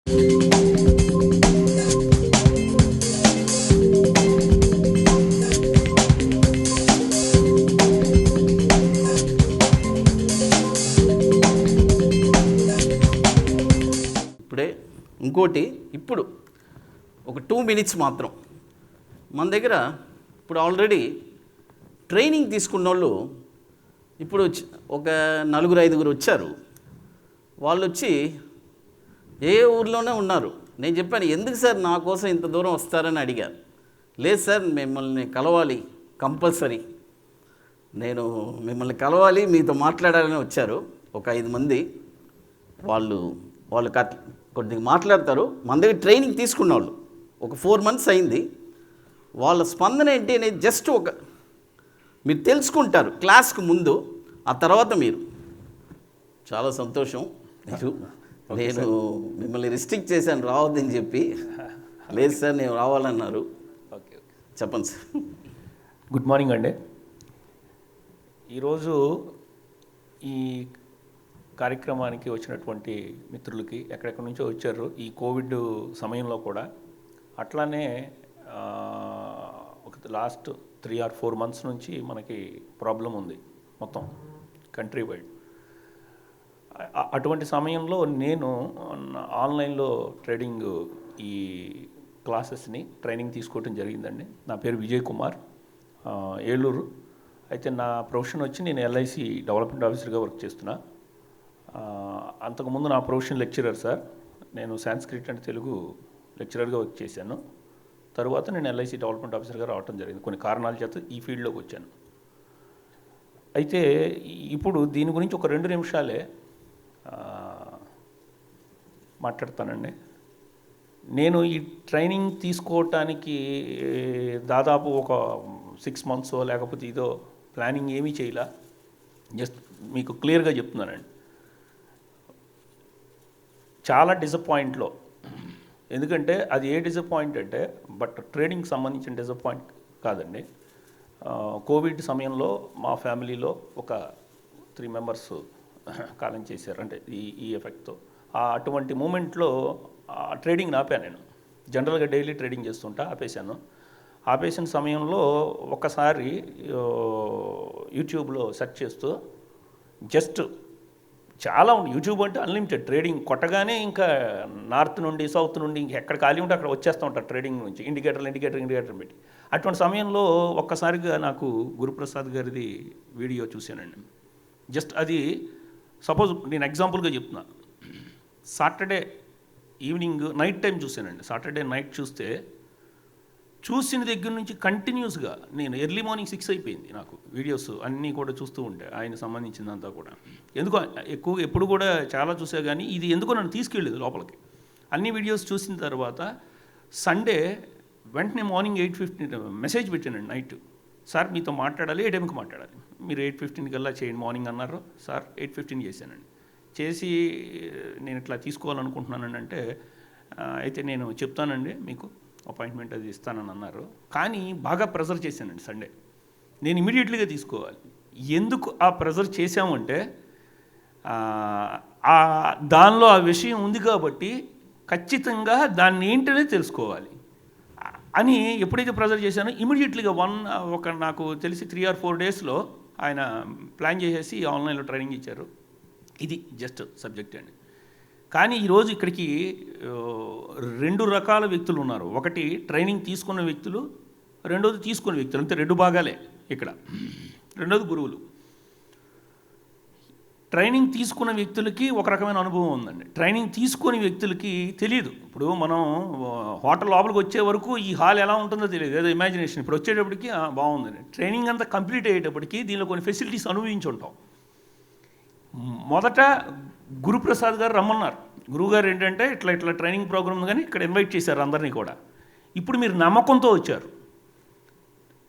ఇప్పుడే ఇంకోటి, ఇప్పుడు ఒక 2 minutes మాత్రం మన దగ్గర ఇప్పుడు ఆల్రెడీ ట్రైనింగ్ తీసుకున్న వాళ్ళు ఇప్పుడు ఒక 4-5 వచ్చారు. వాళ్ళు వచ్చి ఏ ఊర్లోనే ఉన్నారు. నేను చెప్పాను, ఎందుకు సార్ నా కోసం ఇంత దూరం వస్తారని అడిగారు. లేదు సార్, మిమ్మల్ని కలవాలి, కంపల్సరీ నేను మిమ్మల్ని కలవాలి, మీతో మాట్లాడాలని వచ్చారు. ఒక 5 మంది వాళ్ళు కొద్దిగా మాట్లాడతారు. మన దగ్గర ట్రైనింగ్ తీసుకున్న వాళ్ళు ఒక 4 months అయింది. వాళ్ళ స్పందన ఏంటి అనేది జస్ట్ మీరు తెలుసుకుంటారు క్లాస్కి ముందు. ఆ తర్వాత మీరు చాలా సంతోషం. నేను మిమ్మల్ని రిస్ట్రిక్ట్ చేశాను రావద్దని చెప్పి. లేదు సార్, నేను రావాలన్నారు. ఓకే, చెప్పండి సార్. గుడ్ మార్నింగ్ అండి. ఈరోజు ఈ కార్యక్రమానికి వచ్చినటువంటి మిత్రులకి, ఎక్కడెక్కడి నుంచో వచ్చారు ఈ కోవిడ్ సమయంలో కూడా. అట్లానే ఒక లాస్ట్ 3 or 4 months నుంచి మనకి ప్రాబ్లం ఉంది మొత్తం కంట్రీ వైడ్. అటువంటి సమయంలో నేను ఆన్లైన్లో ట్రేడింగ్ ఈ క్లాసెస్ని ట్రైనింగ్ తీసుకోవటం జరిగిందండి. నా పేరు విజయ్ కుమార్, ఏలూరు. అయితే నా ప్రొఫెషన్ వచ్చి నేను ఎల్ఐసి డెవలప్మెంట్ ఆఫీసర్గా వర్క్ చేస్తున్నా. అంతకుముందు నా ప్రొఫెషన్ లెక్చరర్ సార్. నేను సాంస్క్రిట్ అండ్ తెలుగు లెక్చరర్గా వర్క్ చేశాను. తరువాత నేను ఎల్ఐసి డెవలప్మెంట్ ఆఫీసర్గా రావడం జరిగింది. కొన్ని కారణాల చేత ఈ ఫీల్డ్లోకి వచ్చాను. అయితే ఇప్పుడు దీని గురించి ఒక 2 నిమిషాలే మాట్లాడతానండి. నేను ఈ ట్రైనింగ్ తీసుకోవటానికి దాదాపు ఒక 6 months లేకపోతే ఇదో ప్లానింగ్ ఏమీ చేయలే. జస్ట్ మీకు క్లియర్గా చెప్తున్నానండి. చాలా డిసప్పాయింట్లో. ఎందుకంటే అది ఏ డిసప్పాయింట్ అంటే, బట్ ట్రేడింగ్కి సంబంధించిన డిసప్పాయింట్ కాదండి. కోవిడ్ సమయంలో మా ఫ్యామిలీలో ఒక 3 members కాలం చేశారు, అంటే ఈ ఎఫెక్ట్తో. అటువంటి మూమెంట్లో ట్రేడింగ్ ఆపాను. నేను జనరల్గా డైలీ ట్రేడింగ్ చేస్తుంటా, ఆపేసిన సమయంలో ఒకసారి యూట్యూబ్లో సెర్చ్ చేస్తూ జస్ట్ చాలా ఉంది. యూట్యూబ్ అంటే అన్లిమిటెడ్ ట్రేడింగ్ కొట్టగానే ఇంకా నార్త్ నుండి సౌత్ నుండి ఇంక ఎక్కడ ఖాళీ ఉంటే అక్కడ వచ్చేస్తూ ఉంటారు ట్రేడింగ్ నుంచి, ఇండికేటర్ పెట్టి. అటువంటి సమయంలో ఒక్కసారిగా నాకు గురుప్రసాద్ గారిది వీడియో చూశానండి. జస్ట్ అది సపోజ్ నేను ఎగ్జాంపుల్గా చెప్తున్నా. సాటర్డే ఈవినింగ్ నైట్ టైం చూశానండి. సాటర్డే నైట్ చూసిన దగ్గర నుంచి కంటిన్యూస్గా నేను ఎర్లీ మార్నింగ్ 6 అయిపోయింది నాకు వీడియోస్ అన్నీ కూడా చూస్తూ ఉంటే ఆయన సంబంధించిందంతా కూడా. ఎందుకో ఎక్కువగా ఎప్పుడు కూడా చాలా చూసా, కానీ ఇది ఎందుకో నన్ను తీసుకెళ్ళేది లోపలికి. అన్ని వీడియోస్ చూసిన తర్వాత సండే వెంటనే మార్నింగ్ 8:15 మెసేజ్ పెట్టానండి నైట్. సార్ మీతో మాట్లాడాలి, ఏ టైంకి మాట్లాడాలి, మీరు 8:15 కల్లా చేయండి మార్నింగ్ అన్నారు. సార్ 8:15 చేశానండి. చేసి నేను ఇట్లా తీసుకోవాలనుకుంటున్నానండి అంటే, అయితే నేను చెప్తానండి మీకు అపాయింట్మెంట్ అది ఇస్తానని అన్నారు. కానీ బాగా ప్రెజర్ చేశానండి సండే. నేను ఇమీడియట్లీగా తీసుకోవాలి. ఎందుకు ఆ ప్రెజర్ చేశామంటే, దానిలో ఆ విషయం ఉంది కాబట్టి ఖచ్చితంగా దాన్ని ఏంటనే తెలుసుకోవాలి అని ఎప్పుడైతే ప్రెజర్ చేశానో ఇమీడియట్లీగా నాకు తెలిసి 3 or 4 daysలో ఆయన ప్లాన్ చేసేసి ఆన్లైన్లో ట్రైనింగ్ ఇచ్చారు. ఇది జస్ట్ సబ్జెక్ట్ అండి. కానీ ఈరోజు ఇక్కడికి 2 రకాల వ్యక్తులు ఉన్నారు. ఒకటి ట్రైనింగ్ తీసుకున్న వ్యక్తులు, రెండోది తీసుకున్న వ్యక్తులు. అంతే 2 భాగాలే ఇక్కడ. రెండోది గురువులు. ట్రైనింగ్ తీసుకున్న వ్యక్తులకి ఒక రకమైన అనుభవం ఉందండి. ట్రైనింగ్ తీసుకునే వ్యక్తులకి తెలియదు. ఇప్పుడు మనం హోటల్ లోపలికి వచ్చే వరకు ఈ హాల్ ఎలా ఉంటుందో తెలియదు, ఏదో ఇమాజినేషన్. ఇప్పుడు వచ్చేటప్పటికి బాగుందండి. ట్రైనింగ్ అంతా కంప్లీట్ అయ్యేటప్పటికి దీనిలో కొన్ని ఫెసిలిటీస్ అనుభవించి ఉంటాం. మొదట గురుప్రసాద్ గారు రమ్మన్నారు. గురువుగారు ఏంటంటే ఇట్లా ట్రైనింగ్ ప్రోగ్రామ్ కానీ ఇక్కడ ఇన్వైట్ చేశారు అందరినీ కూడా. ఇప్పుడు మీరు నమ్మకంతో వచ్చారు,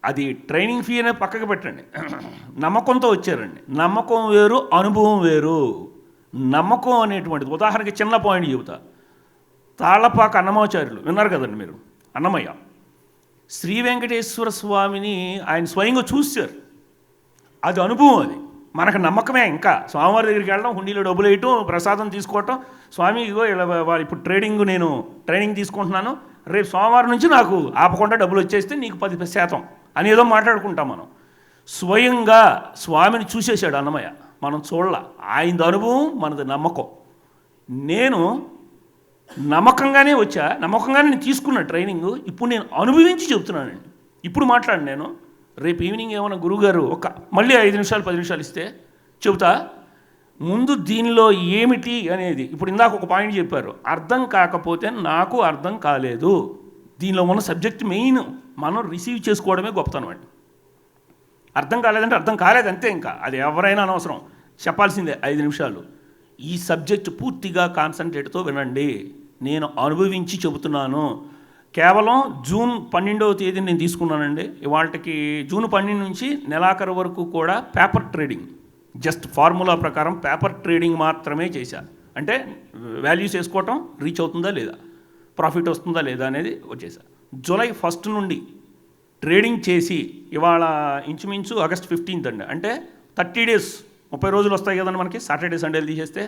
అది ట్రైనింగ్ ఫీ అనేది పక్కకు పెట్టండి, నమ్మకంతో వచ్చారండి. నమ్మకం వేరు, అనుభవం వేరు. నమ్మకం అనేటువంటిది, ఉదాహరణకి చిన్న పాయింట్ చెబుతా. తాళ్ళపాక అన్నమాచార్యులు విన్నారు కదండి మీరు, అన్నమయ్య. శ్రీ వెంకటేశ్వర స్వామిని ఆయన స్వయంగా చూశారు. అది అనుభవం. అది మనకు నమ్మకమే. ఇంకా స్వామివారి దగ్గరికి వెళ్ళడం, హుండీలో డబ్బులు వేయటం, ప్రసాదం తీసుకోవటం, స్వామి ఇగో ఇలా ఇప్పుడు నేను ట్రైనింగ్ తీసుకుంటున్నాను, రేపు సోమవారం నుంచి నాకు ఆపకుండా డబ్బులు వచ్చేస్తే నీకు 10% అని ఏదో మాట్లాడుకుంటాం మనం. స్వయంగా స్వామిని చూసేశాడు అన్నమయ్య, మనం చూడాల. ఆయన అనుభవం, మనది నమ్మకం. నేను నమ్మకంగానే వచ్చా, నమ్మకంగానే నేను తీసుకున్న ట్రైనింగ్. ఇప్పుడు నేను అనుభవించి చెబుతున్నానండి. ఇప్పుడు మాట్లాడి నేను రేపు ఈవినింగ్ ఏమైనా గురువుగారు మళ్ళీ 5 నిమిషాలు 10 నిమిషాలు ఇస్తే చెబుతా. ముందు దీనిలో ఏమిటి అనేది, ఇప్పుడు ఇందాక ఒక పాయింట్ చెప్పారు, అర్థం కాకపోతే నాకు అర్థం కాలేదు. దీనిలో ఉన్న సబ్జెక్ట్ మెయిన్ మనం రిసీవ్ చేసుకోవడమే గొప్పతనం అండి. అర్థం కాలేదంటే అర్థం కాలేదు అంతే, ఇంకా అది ఎవరైనా అనవసరం, చెప్పాల్సిందే 5 నిమిషాలు. ఈ సబ్జెక్ట్ పూర్తిగా కాన్సన్ట్రేట్తో వినండి, నేను అనుభవించి చెబుతున్నాను. కేవలం జూన్ 12వ తేదీ నేను తీసుకున్నానండి. ఇవాళకి జూన్ 12 నుంచి నెలాఖరు వరకు కూడా పేపర్ ట్రేడింగ్, జస్ట్ ఫార్ములా ప్రకారం పేపర్ ట్రేడింగ్ మాత్రమే చేశాను. అంటే వాల్యూస్ వేసుకోవటం, రీచ్ అవుతుందా లేదా, ప్రాఫిట్ వస్తుందా లేదా అనేది వచ్చేసా. జూలై 1 నుండి ట్రేడింగ్ చేసి ఇవాళ ఇంచుమించు ఆగస్ట్ 15 అండి, అంటే 30 డేస్, 30 రోజులు వస్తాయి కదండి మనకి, సాటర్డే సండేలు తీసేస్తే.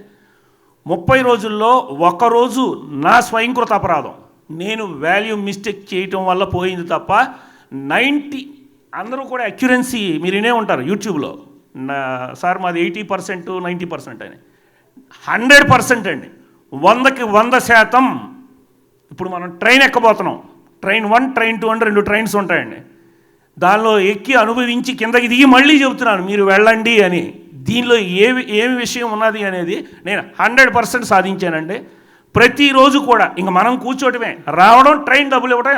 30 రోజుల్లో ఒకరోజు నా స్వయంకృత అపరాధం, నేను వాల్యూ మిస్టేక్ చేయటం వల్ల పోయింది తప్ప 90, అందరూ కూడా అక్యురెన్సీ మీరు వినే ఉంటారు యూట్యూబ్లో, సార్ మాది 80% 90% అని. 100% అండి, 100కి 100%. ఇప్పుడు మనం ట్రైన్ ఎక్కబోతున్నాం, ట్రైన్ 1 ట్రైన్ 2 అని 2 ట్రైన్స్ ఉంటాయండి. దానిలో ఎక్కి అనుభవించి కిందకి దిగి మళ్ళీ చెబుతున్నాను మీరు వెళ్ళండి అని. దీనిలో ఏమి విషయం ఉన్నది అనేది నేను 100% సాధించానండి. ప్రతిరోజు కూడా ఇంక మనం కూర్చోవటమే, రావడం, ట్రైన్ డబ్బులు ఇవ్వటం,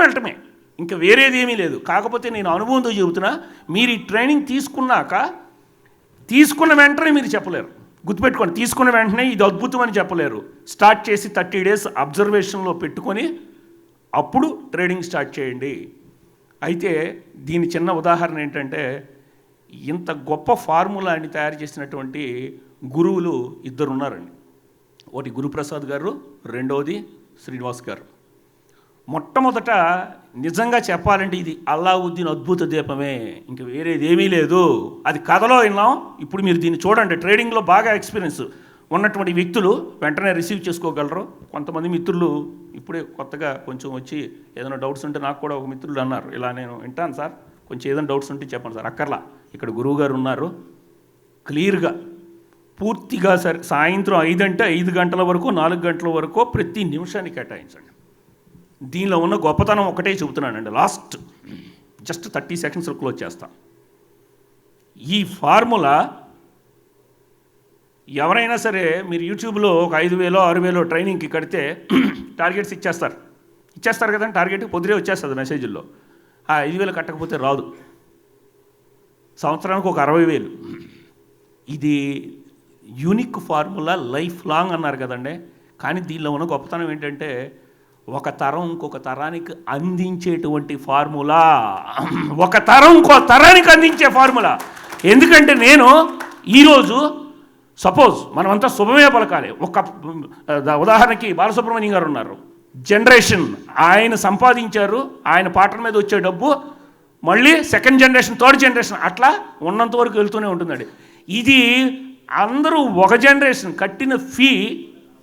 వెళ్ళటమే, ఇంకా వేరేది ఏమీ లేదు. కాకపోతే నేను అనుభవంతో చెబుతున్నా, మీరు ఈ ట్రైనింగ్ తీసుకున్న వెంటనే మీరు చెప్పలేరు. గుర్తుపెట్టుకోండి, తీసుకున్న వెంటనే ఇది అద్భుతం అని చెప్పలేరు. స్టార్ట్ చేసి 30 డేస్ అబ్జర్వేషన్లో పెట్టుకొని అప్పుడు ట్రేడింగ్ స్టార్ట్ చేయండి. అయితే దీని చిన్న ఉదాహరణ ఏంటంటే, ఇంత గొప్ప ఫార్ములాని తయారు చేసినటువంటి గురువులు 2 ఉన్నారండి. ఒకటి గురుప్రసాద్ గారు, రెండవది శ్రీనివాస్ గారు. మొట్టమొదట నిజంగా చెప్పాలంటే ఇది అల్లావుద్దీన్ అద్భుత దీపమే, ఇంకా వేరేది ఏమీ లేదు. అది కథలో విన్నాం, ఇప్పుడు మీరు దీన్ని చూడండి. ట్రేడింగ్లో బాగా ఎక్స్పీరియన్స్ ఉన్నటువంటి వ్యక్తులు వెంటనే రిసీవ్ చేసుకోగలరు. కొంతమంది మిత్రులు ఇప్పుడే కొత్తగా కొంచెం వచ్చి ఏదైనా డౌట్స్ ఉంటే, నాకు కూడా ఒక మిత్రులు అన్నారు, ఇలా నేను వింటాను సార్, కొంచెం ఏదైనా డౌట్స్ ఉంటే చెప్పండి సార్. అక్కర్లా, ఇక్కడ గురువు గారు ఉన్నారు, క్లియర్గా పూర్తిగా సరే సాయంత్రం 5 అంటే 5 గంటల వరకు 4 గంటల వరకు ప్రతి నిమిషాన్ని కేటాయించండి. దీనిలో ఉన్న గొప్పతనం ఒకటే చెబుతున్నానండి, లాస్ట్ జస్ట్ 30 సెకండ్స్ క్లోజ్ చేస్తాను. ఈ ఫార్ములా ఎవరైనా సరే మీరు యూట్యూబ్లో ఒక 5,000 6,000 ట్రైనింగ్కి కడితే టార్గెట్స్ ఇచ్చేస్తారు కదండి. టార్గెట్ పొద్దునే వచ్చేస్తుంది మెసేజ్ల్లో. ఆ 5,000 కట్టకపోతే రాదు. సంవత్సరానికి ఒక 60,000. ఇది యూనిక్ ఫార్ములా, లైఫ్ లాంగ్ అన్నారు కదండి. కానీ దీనిలో ఉన్న గొప్పతనం ఏంటంటే, ఒక తరం ఇంకొక తరానికి అందించేటువంటి ఫార్ములా, ఒక తరం ఇంకో తరానికి అందించే ఫార్ములా. ఎందుకంటే నేను ఈరోజు సపోజ్ మనమంతా శుభమే పలకాలి. ఒక ఉదాహరణకి బాలసుబ్రహ్మణ్యం గారు ఉన్నారు, జనరేషన్ ఆయన సంపాదించారు, ఆయన పాటల మీద వచ్చే డబ్బు మళ్ళీ సెకండ్ జనరేషన్, థర్డ్ జనరేషన్, అట్లా ఉన్నంత వరకు వెళ్తూనే ఉంటుందండి. ఇది అందరూ ఒక జనరేషన్ కట్టిన ఫీ,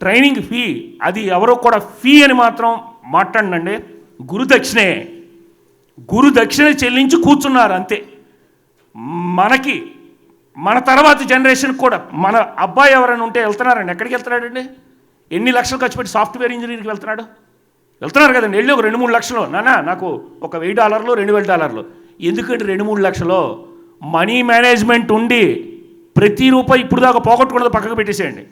ట్రైనింగ్ ఫీ, అది ఎవరో కూడా ఫీ అని మాత్రం మాట్లాడండి, గురుదక్షిణ చెల్లించి కూర్చున్నారు అంతే. మన తర్వాత జనరేషన్ కూడా, మన అబ్బాయి ఎవరైనా ఉంటే వెళ్తున్నారండి. ఎక్కడికి వెళ్తున్నాడండి? ఎన్ని లక్షలు ఖర్చు పెట్టి సాఫ్ట్వేర్ ఇంజనీర్కి వెళ్తున్నారు కదండి. వెళ్ళి ఒక 2-3 లక్షలు, నాకు ఒక $1,000 $2,000. ఎందుకంటే 2-3 లక్షలు మనీ మేనేజ్మెంట్ ఉండి ప్రతి రూపాయి ఇప్పుడు దాకా పోగొట్టుకున్నది పక్కకు పెట్టేసేయండి.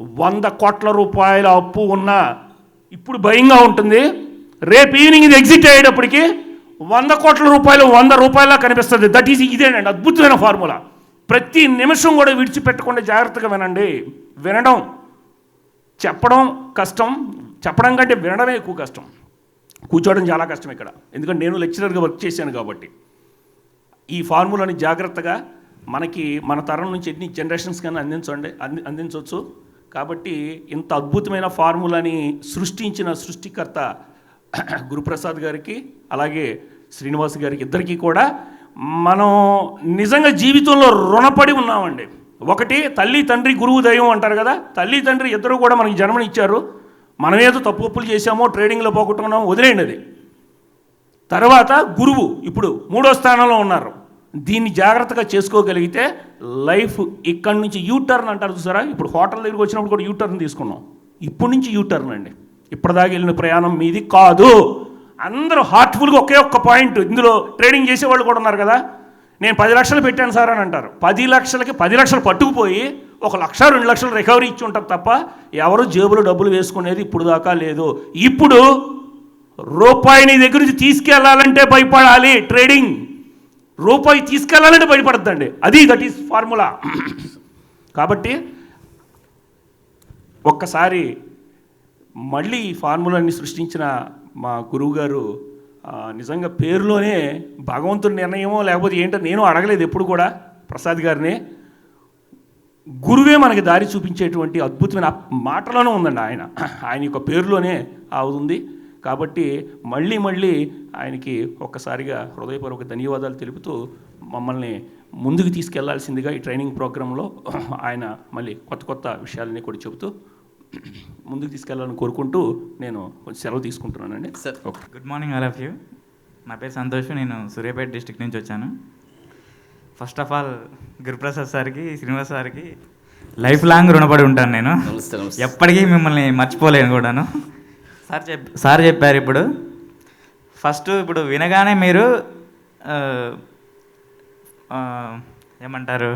100 కోట్ల రూపాయల అప్పు ఉన్నా ఇప్పుడు భయంగా ఉంటుంది. రేపు ఈవినింగ్ ఇది ఎగ్జిట్ అయ్యేటప్పటికి 100 కోట్ల రూపాయలు 100 రూపాయలా కనిపిస్తుంది. దట్ ఈజ్ ఇదేనండి అద్భుతమైన ఫార్ములా. ప్రతి నిమిషం కూడా విడిచిపెట్టకుండా జాగ్రత్తగా వినండి. వినడం, చెప్పడం కష్టం, చెప్పడం కంటే వినడమే ఎక్కువ కష్టం. కూర్చోవడం చాలా కష్టం ఇక్కడ, ఎందుకంటే నేను లెక్చరర్గా వర్క్ చేశాను కాబట్టి. ఈ ఫార్ములాని జాగ్రత్తగా మన తరం నుంచి ఎన్ని జనరేషన్స్ కానీ అందించవచ్చు. కాబట్టి ఇంత అద్భుతమైన ఫార్ములాని సృష్టించిన సృష్టికర్త గురుప్రసాద్ గారికి, అలాగే శ్రీనివాస్ గారికి, ఇద్దరికీ కూడా మనం నిజంగా జీవితంలో రుణపడి ఉన్నామండి. ఒకటి తల్లి తండ్రి గురువు దైవం అంటారు కదా, తల్లి తండ్రి ఇద్దరు కూడా మనకి జన్మనిచ్చారు. మనమేదో తప్పులు చేసామో, ట్రేడింగ్లో పోగొట్టుకున్నామో వదిలేయండి అది. తర్వాత గురువు ఇప్పుడు 3వ స్థానంలో ఉన్నారు. దీన్ని జాగ్రత్తగా చేసుకోగలిగితే లైఫ్ ఇక్కడి నుంచి యూటర్న్ అంటారు చూసారా, ఇప్పుడు హోటల్ దగ్గరికి వచ్చినప్పుడు కూడా యూటర్న్ తీసుకున్నాం. ఇప్పటి నుంచి యూటర్న్ అండి. ఇప్పటిదాకా వెళ్ళిన ప్రయాణం మీది కాదు. అందరూ హార్ట్ఫుల్గా ఒకే ఒక్క పాయింట్, ఇందులో ట్రేడింగ్ చేసేవాళ్ళు కూడా ఉన్నారు కదా, నేను 10 లక్షలు పెట్టాను సార్ అని అంటారు. 10 లక్షలకి 10 లక్షలు పట్టుకుపోయి 1 లక్ష 2 లక్షలు రికవరీ ఇచ్చి ఉంటారు తప్ప ఎవరు జేబులో డబ్బులు వేసుకునేది ఇప్పుడు దాకా లేదు. ఇప్పుడు రూపాయి నీ దగ్గర నుంచి తీసుకెళ్లాలంటే భయపడాలి. ట్రేడింగ్ రూపాయి తీసుకెళ్లాలంటే భయపడద్దండి. That is formula. కాబట్టి ఒక్కసారి మళ్ళీ ఈ ఫార్ములాని సృష్టించిన మా గురువుగారు నిజంగా పేరులోనే భగవంతుడి నిర్ణయమో లేకపోతే ఏంటో నేను అడగలేదు ఎప్పుడు కూడా ప్రసాద్ గారిని. గురువే మనకి దారి చూపించేటువంటి అద్భుతమైన మాటలోనే ఉందండి ఆయన యొక్క పేరులోనే ఉంది. కాబట్టి మళ్ళీ ఆయనకి ఒక్కసారిగా హృదయపూర్వక ధన్యవాదాలు తెలుపుతూ మమ్మల్ని ముందుకు తీసుకెళ్లాల్సిందిగా ఈ ట్రైనింగ్ ప్రోగ్రాంలో ఆయన మళ్ళీ కొత్త విషయాలని కూడా చెబుతూ ముందుకు తీసుకెళ్లాలని కోరుకుంటూ నేను కొంచెం సెలవు తీసుకుంటున్నానండి. Sir okay, good morning all of you. నా పేరు సంతోష్, నేను సూర్యాపేట డిస్ట్రిక్ట్ నుంచి వచ్చాను. ఫస్ట్ ఆఫ్ ఆల్ గురుప్రసాద్ సార్కి, శ్రీనివాస్ సార్కి లైఫ్ లాంగ్ రుణపడి ఉంటాను నేను. ఎప్పటికీ మిమ్మల్ని మర్చిపోలేను కూడాను. సార్ చెప్పారు ఇప్పుడు ఇప్పుడు వినగానే మీరు ఏమంటారు,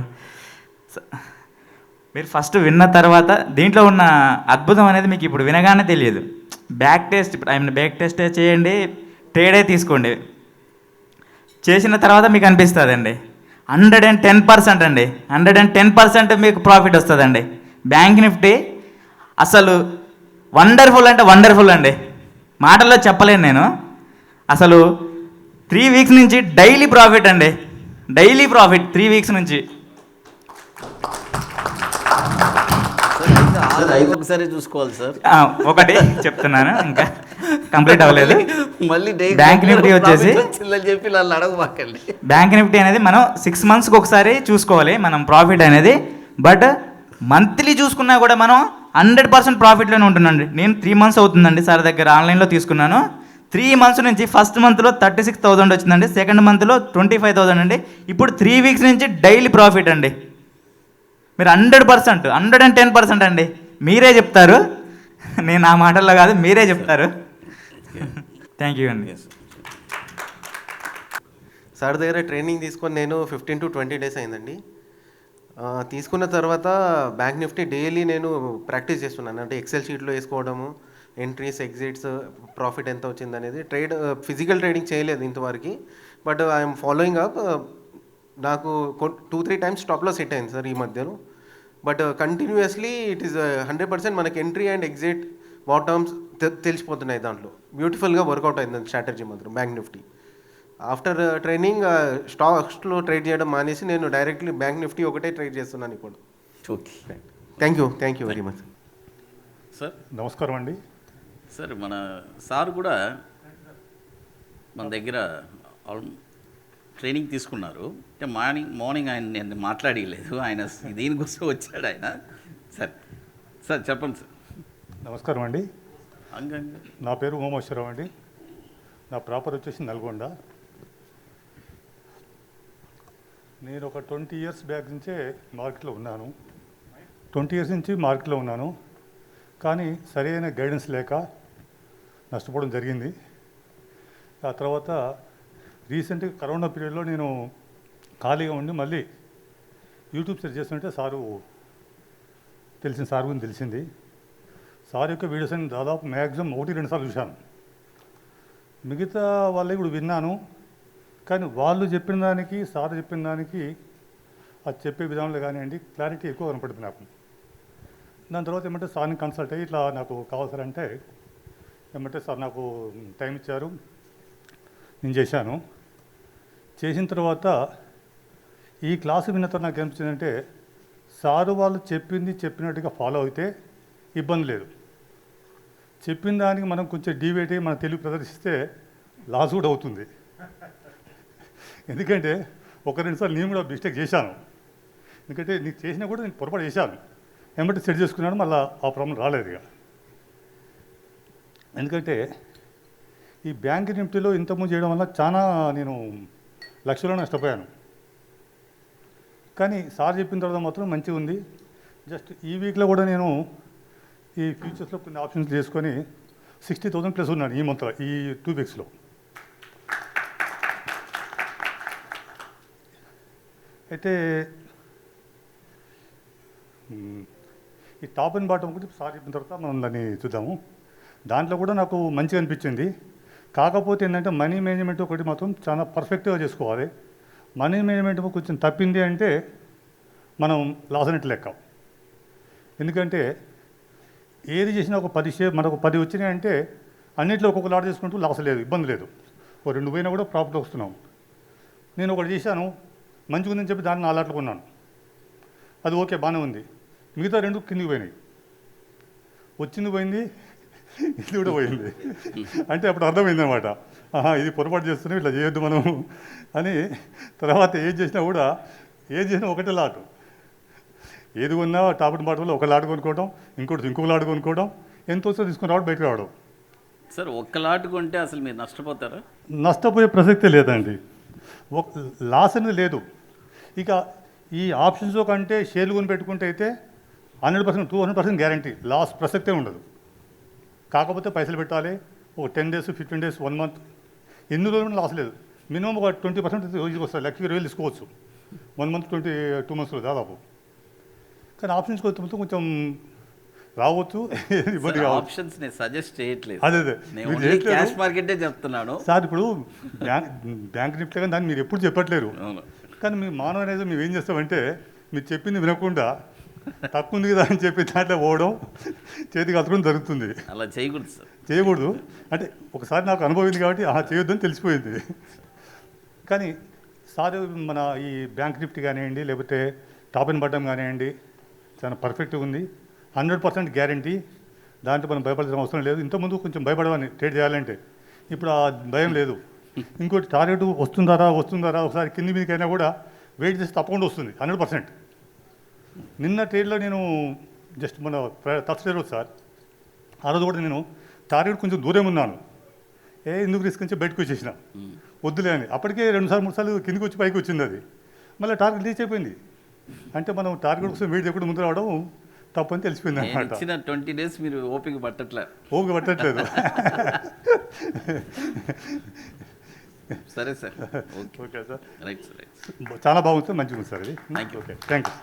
మీరు ఫస్ట్ విన్న తర్వాత దీంట్లో ఉన్న అద్భుతం అనేది మీకు ఇప్పుడు వినగానే తెలియదు. బ్యాక్ టెస్ట్, ఇప్పుడు బ్యాక్ టెస్టే చేయండి, ట్రేడే తీసుకోండి, చేసిన తర్వాత మీకు అనిపిస్తుందండి 110% అండి, 110% మీకు ప్రాఫిట్ వస్తుందండి. బ్యాంక్ నిఫ్టీ అసలు వండర్ఫుల్ అంటే వండర్ఫుల్ అండి, మాటల్లో చెప్పలేను నేను. అసలు 3 వీక్స్ నుంచి డైలీ ప్రాఫిట్ అండి, డైలీ ప్రాఫిట్ 3 వీక్స్ నుంచి. ఒకసారి చూసుకోవాలి సార్. ఒకటి చెప్తున్నాను, ఇంకా కంప్లీట్ అవ్వలేదు. మళ్ళీ బ్యాంక్ నిఫ్టీ వచ్చేసి చెప్పి వాళ్ళు అడగబాకండి. బ్యాంక్ నిఫ్టీ అనేది మనం 6 మంత్స్కి ఒకసారి చూసుకోవాలి మనం ప్రాఫిట్ అనేది. బట్ మంత్లీ చూసుకున్నా కూడా మనం 100% ప్రాఫిట్లోనే ఉంటుందండి. నేను 3 మంత్స్ అవుతుందండి సార్ దగ్గర ఆన్లైన్లో తీసుకున్నాను. 3 మంత్స్ నుంచి ఫస్ట్ మంత్లో 36,000 వచ్చిందండి, సెకండ్ మంత్లో 25,000 అండి. ఇప్పుడు 3 వీక్స్ నుంచి డైలీ ప్రాఫిట్ అండి. మీరు 100%, 110% అండి. మీరే చెప్తారు, నేను ఆ మాటల్లో కాదు, మీరే చెప్తారు. థ్యాంక్ యూ అండి. సార్ దగ్గర ట్రైనింగ్ తీసుకొని నేను 15 to 20 డేస్ అయిందండి. తీసుకున్న తర్వాత బ్యాంక్ నిఫ్టీ డైలీ నేను ప్రాక్టీస్ చేస్తున్నాను. అంటే ఎక్సెల్ షీట్లో వేసుకోవడము, ఎంట్రీస్, ఎగ్జిట్స్, ప్రాఫిట్ ఎంత వచ్చింది అనేది. ఫిజికల్ ట్రేడింగ్ చేయలేదు ఇంతవరకు, బట్ ఐఎమ్ ఫాలోయింగ్ అప్. నాకు 2-3 టైమ్స్ స్టాప్ లాస్ హిట్ అయింది సార్ ఈ మధ్యలో. బట్ కంటిన్యూస్లీ ఇట్ ఈస్ 100% మనకి ఎంట్రీ అండ్ ఎగ్జిట్ బాటమ్స్ తెలిసిపోతున్నాయి. దాంట్లో బ్యూటిఫుల్గా వర్కౌట్ అయింది స్ట్రాటజీ మాత్రం బ్యాంక్ నిఫ్టీ. ఆఫ్టర్ ట్రైనింగ్ స్టాక్స్లో ట్రేడ్ చేయడం మానేసి నేను డైరెక్ట్లీ బ్యాంక్ నిఫ్టీ ఒకటే ట్రేడ్ చేస్తున్నాను ఇప్పుడు. Okay, thank you very much sir. నమస్కారం అండి. సార్ మన సార్ కూడా మన దగ్గర ట్రైనింగ్ తీసుకున్నారు. అంటే మార్నింగ్ ఆయన నేను మాట్లాడలేదు, ఆయన దీనికోసం వచ్చాడు ఆయన. సార్ చెప్పండి సార్. నమస్కారం అండి. అంగంగా నా పేరు ఓమేశ్వరరావు అండి. నా ప్రాపర్ వచ్చేసి నల్గొండ. నేను ఒక 20 ఇయర్స్ బ్యాక్ నుంచే మార్కెట్లో ఉన్నాను. 20 ఇయర్స్ నుంచి మార్కెట్లో ఉన్నాను, కానీ సరైన గైడెన్స్ లేక నష్టపోవడం జరిగింది. ఆ తర్వాత రీసెంట్గా కరోనా పీరియడ్లో నేను ఖాళీగా ఉండి మళ్ళీ యూట్యూబ్ సెర్చ్ చేస్తుంటే సార్ గురించి తెలిసింది. సార్ యొక్క వీడియోస్ అని దాదాపు మ్యాక్సిమం 1-2 సార్లు చూశాను. మిగతా వాళ్ళే ఇప్పుడు విన్నాను, కానీ వాళ్ళు చెప్పిన దానికి సార్ చెప్పిన దానికి అది చెప్పే విధానంలో కానివ్వండి క్లారిటీ ఎక్కువ కనపడుతుంది నాకు. దాని తర్వాత ఏమంటే సార్ని కన్సల్ట్ అయ్యి ఇట్లా నాకు కావాల్సారంటే ఏమంటే సార్ నాకు టైం ఇచ్చారు, నేను చేశాను. చేసిన తర్వాత ఈ క్లాసు విన్న తర్వాత నాకు ఏమనిపించిందంటే సారు వాళ్ళు చెప్పినట్టుగా ఫాలో అయితే ఇబ్బంది లేదు. చెప్పిన దానికి మనం కొంచెం డివేట్ అయ్యి మన తెలివి ప్రదర్శిస్తే లాస్ కూడా అవుతుంది. ఎందుకంటే ఒక రెండు సార్లు నేను కూడా మిస్టేక్ చేశాను. ఎందుకంటే నీకు చేసినా కూడా నేను పొరపాటు చేశాను. ఏమంటే సెట్ చేసుకున్నాను, మళ్ళీ ఆ ప్రాబ్లం రాలేదు ఇక. ఎందుకంటే ఈ బ్యాంక్ నిఫ్టీలో ఇంతకుముందు చేయడం వల్ల చాలా నేను లక్షల్లో నష్టపోయాను. కానీ సార్ చెప్పిన తర్వాత మాత్రం మంచిగా ఉంది. జస్ట్ ఈ వీక్లో కూడా నేను ఈ ఫ్యూచర్స్లో కొన్ని ఆప్షన్స్ చేసుకొని 60,000 ప్లస్ ఉన్నాను ఈ మంత్లో, ఈ 2 వీక్స్లో. అయితే ఈ టాప్ అండ్ బాటమ్ ఒకటి సార్ చెప్పిన తర్వాత మనం దాన్ని చూద్దాము. దాంట్లో కూడా నాకు మంచిగా అనిపించింది. కాకపోతే ఏంటంటే మనీ మేనేజ్మెంట్ ఒకటి మాత్రం చాలా పర్ఫెక్ట్గా చేసుకోవాలి. మనీ మేనేజ్మెంట్ కొంచెం తప్పింది అంటే మనం లాస్ అయినట్టు లెక్క. ఎందుకంటే ఏది చేసినా ఒక 10 షేర్ మనకు 10 వచ్చినాయి అంటే అన్నింటిలో ఒక్కొక్క లాట్ చేసుకుంటూ లాస్ లేదు, ఇబ్బంది లేదు. ఓ 2 పోయినా కూడా ప్రాఫిట్ వస్తున్నాం. నేను ఒకటి చేశాను, మంచిగా ఉందని చెప్పి దాన్ని 4 లాట్లు కొన్నాను. అది ఓకే, బాగానే ఉంది. మిగతా 2 కిందికి పోయినాయి. వచ్చింది పోయింది, ఇది కూడా పోయింది. అంటే అప్పుడు అర్థమైంది అనమాట, ఇది పొరపాటు చేస్తున్నాం, ఇట్లా చేయొద్దు మనం అని. తర్వాత ఏది చేసినా కూడా ఒకటే లాటు. ఏది కొన్నా టాప్ అండ్ బాటంలో ఒక లాట్ కొనుక్కోవడం, ఇంకొక లాట్ కొనుక్కోవడం, ఎంత వస్తుందో తీసుకుని రావడం, బయటకు రావడం. సార్ ఒక్క లాట్ కొంటే అసలు మీరు నష్టపోతారా? నష్టపోయే ప్రసక్తే లేదండి. లాస్ అనేది లేదు. ఇక ఈ ఆప్షన్స్ కంటే షేర్లు కొని పెట్టుకుంటే అయితే 100%, 200% గ్యారంటీ, లాస్ ప్రసక్తే ఉండదు. కాకపోతే పైసలు పెట్టాలి. ఒక 10 డేస్, 15 డేస్, 1 మంత్, ఎన్ని రోజులు లాస్ లేదు. మినిమం ఒక 20% రోజుకి వస్తుంది. 1,20,000 తీసుకోవచ్చు 1 మంత్, 2 మంత్స్లో దాదాపు. కానీ ఆప్షన్స్ కొంచెం రావచ్చు, ఇబ్బంది కావచ్చు. ఆప్షన్స్ నేను సజెస్ట్ చేయట్లేదు, అదే నేను మీరు ఓన్లీ చేయట్లేదు. క్యాష్ మార్కెటే చెప్తున్నాను. సార్ ఇప్పుడు బ్యాంక్ నిఫ్టీ కానీ దాన్ని మీరు ఎప్పుడు చెప్పట్లేరు. అవును. కానీ మీ మానవ అనేది మేము ఏం చేస్తామంటే మీరు చెప్పింది వినకుండా తక్కువ ఉంది కదా అని చెప్పి దాంట్లో పోవడం, చేతికి అతకడం జరుగుతుంది. అలా చేయకూడదు సార్, చేయకూడదు. అంటే ఒకసారి నాకు అనుభవింది కాబట్టి చేయొద్దని తెలిసిపోయింది. కానీ సార్ మన ఈ బ్యాంక్ నిఫ్టీ కానివ్వండి, లేకపోతే టాప్ అండ్ బాటమ్ కానివ్వండి, చాలా పర్ఫెక్ట్గా ఉంది. 100% గ్యారంటీ. దాంట్లో మనం భయపడాల్సిన అవసరం లేదు. ఇంతకుముందు కొంచెం భయపడవని ట్రేడ్ చేయాలంటే, ఇప్పుడు ఆ భయం లేదు. ఇంకోటి టార్గెట్ వస్తుందారా ఒకసారి కింది మీదకైనా కూడా వెయిట్ చేసి తప్పకుండా వస్తుంది 100%. నిన్న ట్రేడ్లో నేను జస్ట్ మన థర్స్డే రోజు సార్, ఆ రోజు కూడా నేను టార్గెట్ కొంచెం దూరం ఉన్నాను. ఎందుకు రిస్క్ నుంచి బయటకు వచ్చేసిన, వద్దులే అని. అప్పటికే 2 సార్లు 3 సార్లు కిందికి వచ్చి పైకి వచ్చింది అది. మళ్ళీ టార్గెట్ రీచ్ అయిపోయింది. అంటే మనం టార్గెట్ కోసం వెయిట్ చేయకుండా ముందు రావడం తప్పని తెలిసిపోయింది నేను అనమాట. ఇచ్చిన 20 డేస్ మీరు ఓపిక పట్టట్లేదు. పట్టట్లేదు. సరే sir, okay sir, right sir, right. చాలా బాగుంది సార్, మంచిగా ఉంది సార్ ఇది. Thank you. Okay, thank you.